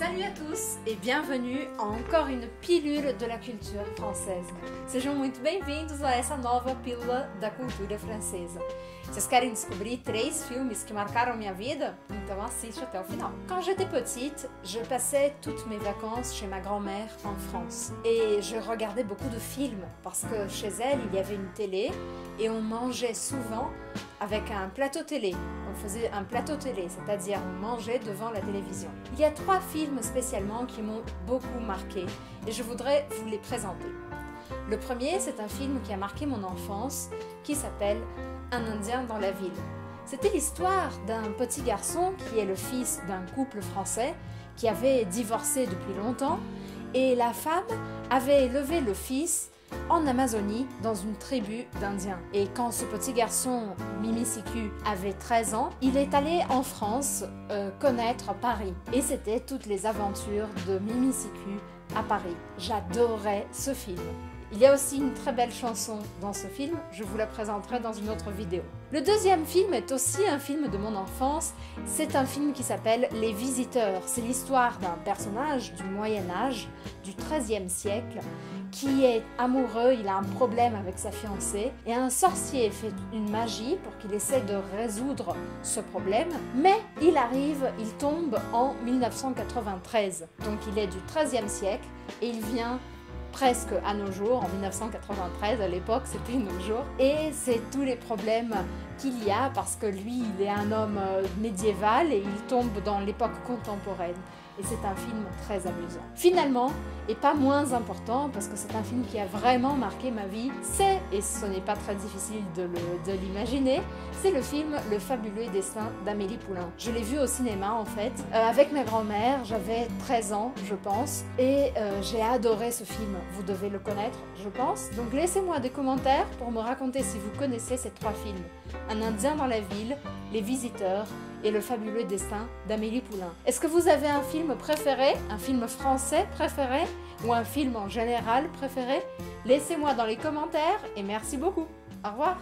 Salut à tous e bienvenue a encore une pilule de la culture francesa. Sejam muito bem-vindos a essa nova pílula da cultura francesa. Vocês querem descobrir 3 filmes que marcaram minha vida? Então assiste até o final. Quand j'étais petite, je passais toutes mes vacances chez ma grand-mère en France. Et je regardais beaucoup de films parce que chez elle, il y avait une télé et on mangeait souvent avec un plateau télé. On faisait un plateau télé, c'est-à-dire on mangeait devant la télévision. Il y a 3 films spécialement qui m'ont beaucoup marqué et je voudrais vous les présenter. Le premier, c'est un film qui a marqué mon enfance qui s'appelle Un Indien dans la ville. C'était l'histoire d'un petit garçon qui est le fils d'un couple français qui avait divorcé depuis longtemps et la femme avait élevé le fils en Amazonie dans une tribu d'Indiens. Et quand ce petit garçon, Mimi Siku, avait 13 ans, il est allé en France connaître Paris. Et c'était toutes les aventures de Mimi Siku à Paris. J'adorais ce film. Il y a aussi une très belle chanson dans ce film, je vous la présenterai dans une autre vidéo. Le deuxième film est aussi un film de mon enfance, c'est un film qui s'appelle Les Visiteurs. C'est l'histoire d'un personnage du Moyen-Âge, du XIIIe siècle, qui est amoureux, il a un problème avec sa fiancée, et un sorcier fait une magie pour qu'il essaie de résoudre ce problème, mais il tombe en 1993, donc il est du XIIIe siècle, et il vient presque à nos jours, en 1993, à l'époque c'était nos jours, et c'est tous les problèmes qu'il y a parce que lui il est un homme médiéval et il tombe dans l'époque contemporaine. Et c'est un film très amusant. Finalement, et pas moins important, parce que c'est un film qui a vraiment marqué ma vie, et ce n'est pas très difficile de l'imaginer, c'est le film Le Fabuleux Destin d'Amélie Poulain. Je l'ai vu au cinéma en fait, avec ma grand-mère, j'avais 13 ans je pense, et j'ai adoré ce film, vous devez le connaître je pense. Donc laissez-moi des commentaires pour me raconter si vous connaissez ces 3 films. Un Indien dans la ville, Les Visiteurs et Le Fabuleux Destin d'Amélie Poulain. Est-ce que vous avez un film préféré, un film français préféré ou un film en général préféré? Laissez-moi dans les commentaires et merci beaucoup. Au revoir.